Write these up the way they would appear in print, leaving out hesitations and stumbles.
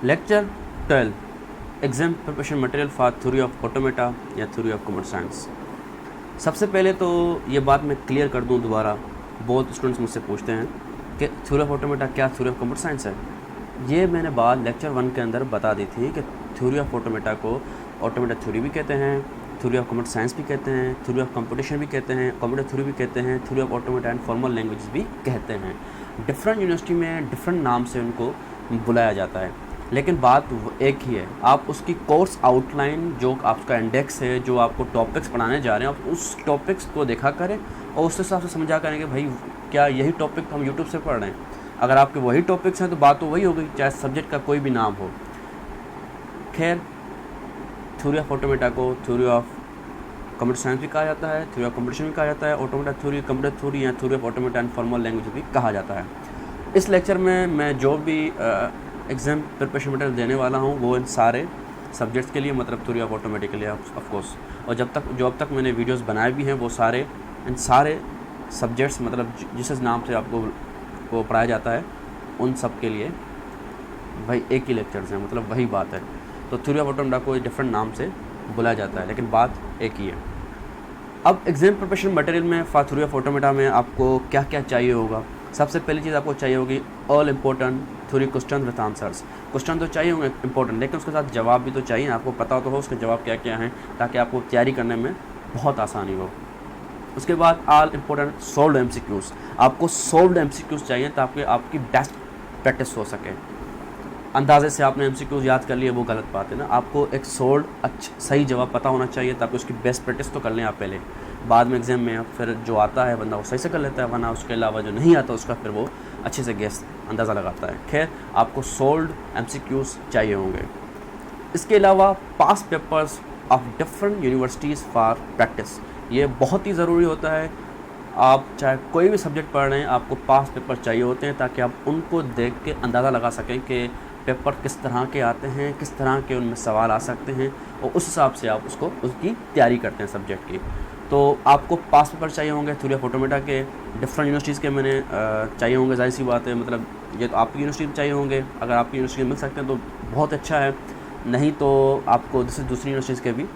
Lecture 12 exam preparation material for theory of automata या theory of computer science. सबसे पहले तो ये बात मैं क्लियर कर दूं दोबारा, बहुत स्टूडेंट्स मुझसे पूछते हैं कि थ्योरी ऑफ ऑटोमेटा क्या थ्योरी ऑफ कंप्यूटर साइंस है। ये मैंने बात लेक्चर 1 के अंदर बता दी थी कि थ्योरी ऑफ ऑटोमेटा को ऑटोमेटा थ्योरी भी कहते हैं, थ्योरी ऑफ कंप्यूटर साइंस भी कहते हैं, थ्योरी ऑफ कंप्यूटेशन भी कहते हैं, कंप्यूटर थ्योरी भी कहते हैं, theory of automata and formal language भी कहते हैं। डिफरेंट यूनिवर्सिटी में डिफरेंट नाम से उनको बुलाया जाता है, लेकिन बात एक ही है। आप उसकी कोर्स आउटलाइन जो आपका इंडेक्स है, जो आपको टॉपिक्स पढ़ाने जा रहे हैं, आप उस टॉपिक्स को देखा करें और उस हिसाब से समझा करें कि भाई क्या यही टॉपिक हम यूट्यूब से पढ़ रहे हैं। अगर आपके वही टॉपिक्स हैं तो बात तो वही हो गई, चाहे सब्जेक्ट का कोई भी नाम हो। खैर, थ्योरी ऑफ ऑटोमेटा को थ्योरी ऑफ कंप्यूटर साइंस भी कहा जाता है, थ्योरी ऑफ कंप्यूटेशन भी कहा जाता है, ऑटोमेटा थ्योरी, कंप्यूटर थ्योरी या theory of automata and formal language भी कहा जाता है। इस लेक्चर में मैं जो भी एग्ज़ाम प्रिपरेशन मटेरियल देने वाला हूँ वो इन सारे सब्जेक्ट्स के लिए, मतलब थ्योरी ऑफ ऑटोमेटिक के लिए ऑफ कोर्स, और जो अब तक मैंने वीडियोस बनाए भी हैं वो सारे इन सारे सब्जेक्ट्स, मतलब जिस नाम से आपको वो पढ़ाया जाता है उन सब के लिए भाई एक ही लेक्चर्स हैं, मतलब वही बात है। तो थ्योरी ऑफ ऑटोमेटा को डिफरेंट नाम से बुलाया जाता है, लेकिन बात एक ही है। अब एग्ज़ाम प्रिपरेशन मटेरियल में फॉर थ्योरी ऑफ ऑटोमेटा में आपको क्या क्या चाहिए होगा। सबसे पहली चीज़ आपको चाहिए होगी all important theory question with answers. Question तो चाहिए होंगे इंपॉर्टेंट, लेकिन उसके साथ जवाब भी तो चाहिए, आपको पता तो हो उसके जवाब क्या क्या हैं, ताकि आपको तैयारी करने में बहुत आसानी हो। उसके बाद ऑल इम्पोर्टेंट सॉल्व्ड एमसीक्यूज़, आपको सॉल्व्ड एमसीक्यूज़ चाहिए ताकि आपकी बेस्ट प्रैक्टिस हो सके। अंदाजे से आपने एमसीक्यूज़ याद कर लिए वो गलत बात है ना, आपको एक सॉल्व सही जवाब पता होना चाहिए ताकि उसकी बेस्ट प्रैक्टिस तो कर लें आप पहले, बाद में एग्ज़ाम में फिर जो आता है बंदा वो सही से कर लेता है, वरना उसके अलावा जो नहीं आता उसका फिर वो अच्छे से गेस अंदाज़ा लगाता है। खैर, आपको सॉल्व्ड एमसीक्यूज़ चाहिए होंगे। इसके अलावा past papers of different universities for practice, ये बहुत ही ज़रूरी होता है। आप चाहे कोई भी सब्जेक्ट पढ़ रहे हैं, आपको पास पेपर चाहिए होते हैं ताकि आप उनको देख के अंदाज़ा लगा सकें कि पेपर किस तरह के आते हैं, किस तरह के उनमें सवाल आ सकते हैं, और उस हिसाब से आप उसकी तैयारी करते हैं सब्जेक्ट की। तो आपको पास पेपर चाहिए होंगे थ्योरी ऑफ ऑटोमेटा के, डिफरेंट यूनिवर्सिटीज़ के मैंने चाहिए होंगे, जाहिर सी बात है, मतलब ये तो आपकी यूनिवर्सिटी में चाहिए होंगे। अगर आपकी यूनिवर्सिटी में मिल सकते हैं तो बहुत अच्छा है, नहीं तो आपको दूसरी यूनिवर्सिटीज़ के भी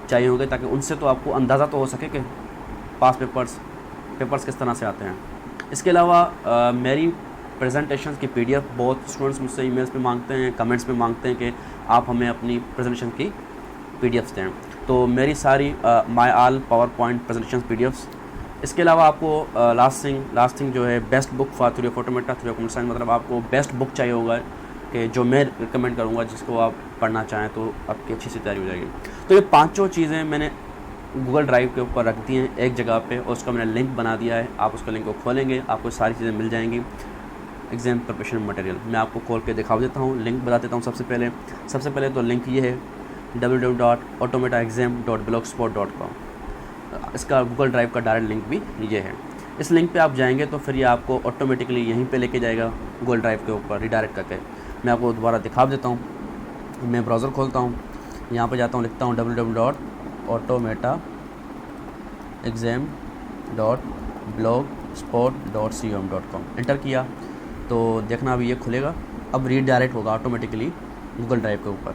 चाहिए होंगे, ताकि उनसे तो आपको अंदाज़ा तो हो सके कि पास पेपर्स किस तरह से आते हैं। इसके अलावा मेरी प्रेजेंटेशंस की पीडीएफ बहुत स्टूडेंट्स मुझसे ईमेल्स पे मांगते हैं, कमेंट्स में मांगते हैं कि आप हमें अपनी प्रेजेंटेशन की पीडीएफ्स दें, तो मेरी सारी my all power point presentation PDFs. इसके अलावा आपको लास्ट थिंग जो है best book for theory of automata, theory of computer science, मतलब आपको बेस्ट बुक चाहिए होगा कि जो मैं रिकमेंड करूँगा, जिसको आप पढ़ना चाहें तो आपकी अच्छी सी तैयारी हो जाएगी। तो ये पाँचों चीज़ें मैंने गूगल ड्राइव के ऊपर रख दी हैं एक जगह पे, और उसका मैंने लिंक बना दिया है। आप उसका लिंक को खोलेंगे, आपको सारी चीज़ें मिल जाएंगी। एग्ज़ाम प्रिपरेशन मटेरियल मैं आपको खोल के दिखा देता हूँ, लिंक बता देता हूँ। सबसे पहले तो लिंक ये है www.autometaexam.blogspot.com। इसका गूगल ड्राइव का डायरेक्ट लिंक भी ये है। इस लिंक पे आप जाएंगे तो फिर ये आपको ऑटोमेटिकली यहीं पे लेके जाएगा गूगल ड्राइव के ऊपर रिडायरेक्ट करके। मैं आपको दोबारा दिखा देता हूँ। मैं ब्राउज़र खोलता हूँ, यहाँ पे जाता हूँ, लिखता हूँ www.autometaexam.blogspot.com, एंटर किया तो देखना अभी ये खुलेगा। अब रीडायरेक्ट होगा ऑटोमेटिकली गूगल ड्राइव के ऊपर,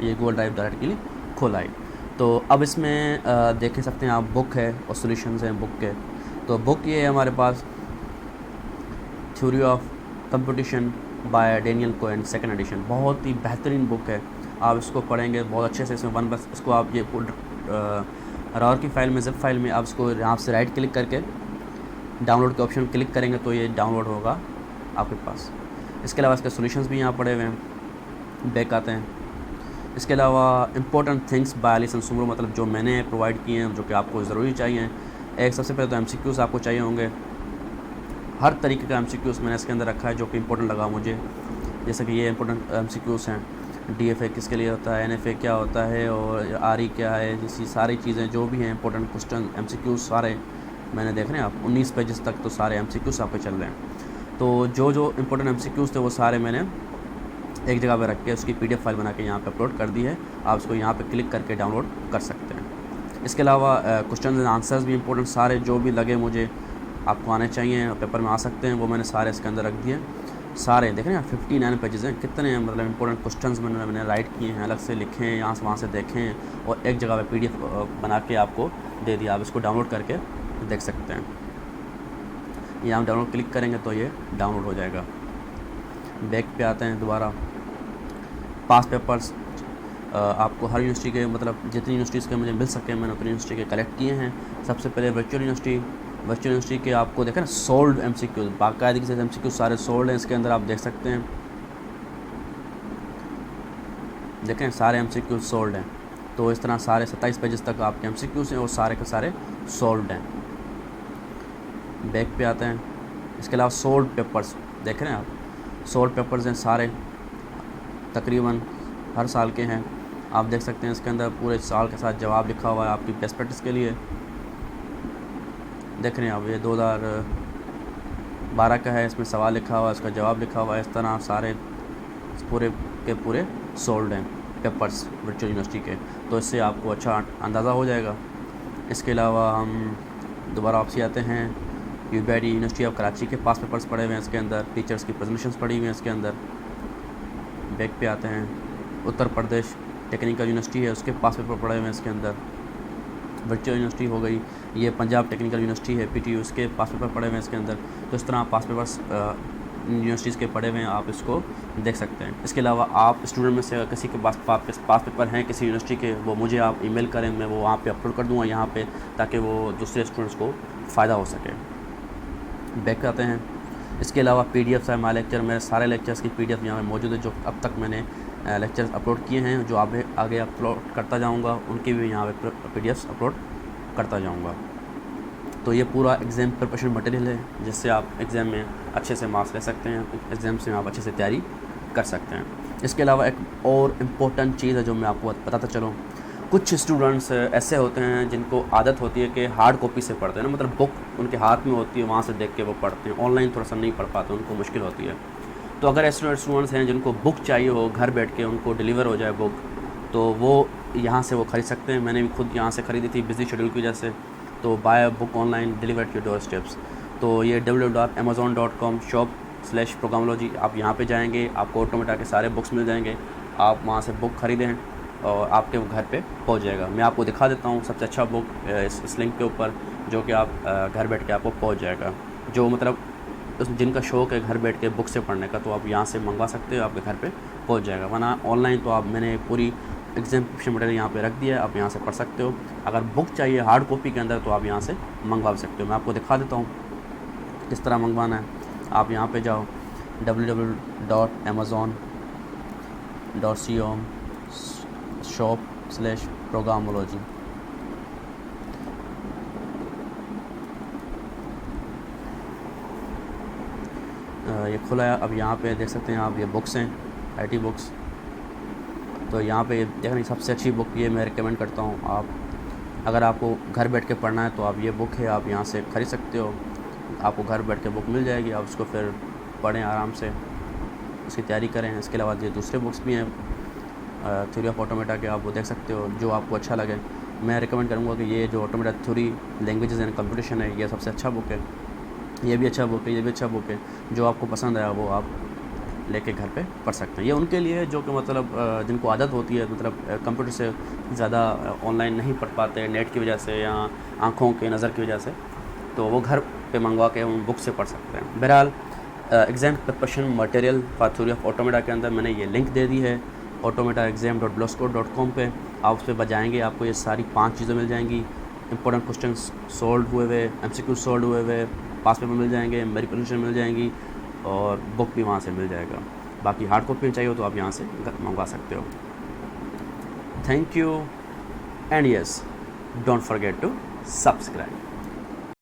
ये गूगल ड्राइव डायरेक्टली खोला है। तो अब इसमें देख सकते हैं आप, बुक है और सॉल्यूशंस हैं बुक के। तो बुक ये है हमारे पास, theory of computation by Daniel Cohen, second edition, बहुत ही बेहतरीन बुक है। आप इसको पढ़ेंगे बहुत अच्छे से। इसमें बस इसको आप ये रॉर की फाइल में, ज़िप फाइल में, आप इसको यहाँ से राइट क्लिक करके डाउनलोड के ऑप्शन क्लिक करेंगे तो ये डाउनलोड होगा आपके पास। इसके अलावा इसके सॉल्यूशंस भी यहाँ पड़े हुए हैं, बैक आते हैं। इसके अलावा important things by Alison Soomro, मतलब जो मैंने प्रोवाइड किए हैं जो कि आपको ज़रूरी चाहिए। एक सबसे पहले तो एमसीक्यूज़ आपको चाहिए होंगे, हर तरीके का एमसीक्यूज़ मैंने इसके अंदर रखा है जो कि इंपॉर्टेंट लगा मुझे। जैसे कि ये इंपॉर्टेंट एमसीक्यूज़ हैं, डीएफए किसके लिए होता है, एनएफए क्या होता है, और आरई क्या है, जैसी सारी चीज़ें जो भी हैं इंपॉर्टेंट क्वेश्चन एमसीक्यूज़ सारे मैंने देख रहे हैं। आप 19 पेजेस तक तो सारे एमसीक्यूज़ आप पे चल रहे हैं। तो जो इंपॉर्टेंट एमसीक्यूज़ थे वो सारे मैंने एक जगह पे रख के उसकी पीडीएफ फाइल बना के यहाँ पे अपलोड कर दी है। आप उसको यहाँ पे क्लिक करके डाउनलोड कर सकते हैं। इसके अलावा क्वेश्चन एंड आंसर्स भी इंपॉर्टेंट सारे जो भी लगे मुझे आपको आने चाहिए, पेपर में आ सकते हैं, वो मैंने सारे इसके अंदर रख दिए। सारे देख रहे हैं 59 पेजेस हैं, कितने मतलब इंपॉर्टेंट क्वेश्चंस मैंने राइट किए हैं, अलग से लिखे हैं, यहाँ से वहाँ से देखें और एक जगह पे PDF बना के आपको दे दिया। आप इसको डाउनलोड करके देख सकते हैं। यहाँ डाउनलोड क्लिक करेंगे तो ये डाउनलोड हो जाएगा। बैक पे आते हैं दोबारा। पास पेपर्स आपको हर यूनिवर्सिटी के मतलब जितनी यूनिवर्सिटीज़ के मुझे मिल सके मैंने उतनी यूनिवर्सिटी के कलेक्ट किए हैं। सबसे पहले वर्चुअल यूनिवर्सिटी के आपको देखें ना सोल्ड MCQ, बाकायदगी से MCQ सारे सोल्ड हैं। इसके अंदर आप देख सकते हैं, देखें सारे MCQ सोल्ड हैं। तो इस तरह सारे 27 पेजेस तक आपके MCQs हैं और सारे के सारे सोल्ड हैं। बैक पे आते हैं। इसके अलावा सोल्ड पेपर्स देख रहे हैं आप, सोल्ड पेपर्स हैं सारे, तकरीबन हर साल के हैं। आप देख सकते हैं इसके अंदर पूरे साल के साथ जवाब लिखा हुआ है आपकी बेस्ट प्रैक्टिस के लिए। देख रहे हैं आप, ये 2012 का है, इसमें सवाल लिखा हुआ है, इसका जवाब लिखा हुआ है। इस तरह सारे पूरे के पूरे सोल्ड हैं पेपर्स वर्चुअल यूनिवर्सिटी के, तो इससे आपको अच्छा अंदाज़ा हो जाएगा। इसके अलावा हम दोबारा आपसे आते हैं। UBID यूनिवर्सिटी ऑफ कराची के पास पेपर्स पड़े हुए हैं इसके अंदर, टीचर्स की प्रेजेंटेशंस पड़ी हुई हैं इसके अंदर। बैक पे आते हैं। उत्तर प्रदेश टेक्निकल यूनिवर्सिटी है, उसके पास पेपर पड़े हुए हैं इसके अंदर। वर्चुअल यूनिवर्सिटी हो गई, ये पंजाब टेक्निकल यूनिवर्सिटी है PTU, उसके पास पेपर पड़े हुए हैं इसके अंदर। तो इस तरह पास पेपर्स यूनिवर्सिटीज़ के पड़े हुए हैं, आप इसको देख सकते हैं। इसके अलावा आप स्टूडेंट में से अगर किसी के पास पास पेपर हैं किसी यूनिवर्सिटी के, वो मुझे आप ईमेल करें, मैं वो वहाँ पे अपलोड कर दूँगा यहाँ पे, ताकि वो दूसरे स्टूडेंट्स को फ़ायदा हो सके। बैक आते हैं। इसके अलावा PDFs है माई लेक्चर, मेरे सारे लेक्चर्स की PDF यहाँ पे मौजूद है, जो अब तक मैंने लेक्चर्स अपलोड किए हैं, जो आगे अपलोड करता जाऊँगा, उनकी भी यहाँ पे PDFs अपलोड करता जाऊँगा। तो ये पूरा एग्ज़ाम प्रिपरेशन मटेरियल है, जिससे आप एग्ज़ाम में अच्छे से मार्क्स ले सकते हैं, एग्ज़ाम से आप अच्छे से तैयारी कर सकते हैं। इसके अलावा एक और इम्पोर्टेंट चीज़ है जो मैं आपको बताता चलूँ। कुछ स्टूडेंट्स ऐसे होते हैं जिनको आदत होती है कि हार्ड कॉपी से पढ़ते हैं ना, मतलब बुक उनके हाथ में होती है, वहाँ से देख के वो पढ़ते हैं, ऑनलाइन थोड़ा सा नहीं पढ़ पाते, उनको मुश्किल होती है। तो अगर ऐसे स्टूडेंट्स हैं जिनको बुक चाहिए हो, घर बैठ के उनको डिलीवर हो जाए बुक, तो वो यहाँ से वो ख़रीद सकते हैं। मैंने भी खुद यहाँ से ख़रीदी थी बिज़ी शेड्यूल की वजह से। तो buy book online deliver to your door steps. तो ये www.amazon.com/programmology आप यहाँ पे जाएंगे, आपको ऑटोमेटा के सारे बुक्स मिल जाएंगे, आप वहाँ से बुक ख़रीदें और आपके वो घर पे पहुँच जाएगा। मैं आपको दिखा देता हूँ सबसे अच्छा बुक इस लिंक के ऊपर, जो कि आप घर बैठ के आपको पहुँच जाएगा। जो मतलब जिनका शौक़ है घर बैठ के बुक से पढ़ने का, तो आप यहाँ से मंगवा सकते हो, आपके घर पे पहुँच जाएगा। वरना ऑनलाइन तो आप मैंने पूरी एग्जाम प्रिपरेशन मटेरियल यहाँ पे रख दिया है, आप यहाँ से पढ़ सकते हो। अगर बुक चाहिए हार्ड कॉपी के अंदर, तो आप यहाँ से मंगवा सकते हो। मैं आपको दिखा देता हूँ किस तरह मंगवाना है। आप यहाँ पे जाओ www.amazon.com/shop/programmology। ये खुला है। अब यहाँ पे देख सकते हैं आप, ये बुक्स हैं IT बुक्स। तो यहाँ पे देखने सबसे अच्छी बुक ये मैं रिकमेंड करता हूँ। आप अगर आपको घर बैठ के पढ़ना है तो आप ये बुक है, आप यहाँ से ख़रीद सकते हो। आपको घर बैठ के बुक मिल जाएगी, आप उसको फिर पढ़ें आराम से, उसकी तैयारी करें। इसके अलावा ये दूसरे बुक्स भी हैं थ्योरी ऑफ ऑटोमेटा के, आप वो देख सकते हो, जो आपको अच्छा लगे। मैं रिकमेंड करूँगा कि ये जो automata theory languages and computation है, ये सबसे अच्छा बुक है। ये भी अच्छा बुक है, ये भी अच्छा बुक है। जो आपको पसंद आया वो आप लेके घर पे पढ़ सकते हैं। ये उनके लिए जो कि मतलब जिनको आदत होती है, मतलब कंप्यूटर से ज़्यादा ऑनलाइन नहीं पढ़ पाते नेट की वजह से या आँखों के नज़र की वजह से, तो वो घर पे मंगवा के उन बुक से पढ़ सकते हैं। बहरहाल exam preparation material for theory of automata के अंदर मैंने ये लिंक दे दी है automedaexam.blogspot.com पे। आप उस पर बजाएँगे, आपको ये सारी 5 चीज़ें मिल जाएंगी। इंपॉर्टेंट क्वेश्चन सॉल्व हुए हुए, MCQ सॉल्व हुए हुए, पास पेपर मिल जाएंगे, मेरी प्रेजेंटेशन मिल जाएंगी और बुक भी वहाँ से मिल जाएगा। बाकी हार्ड कॉपी चाहिए हो तो आप यहाँ से मंगवा सकते हो। Thank you and yes, don't forget to subscribe.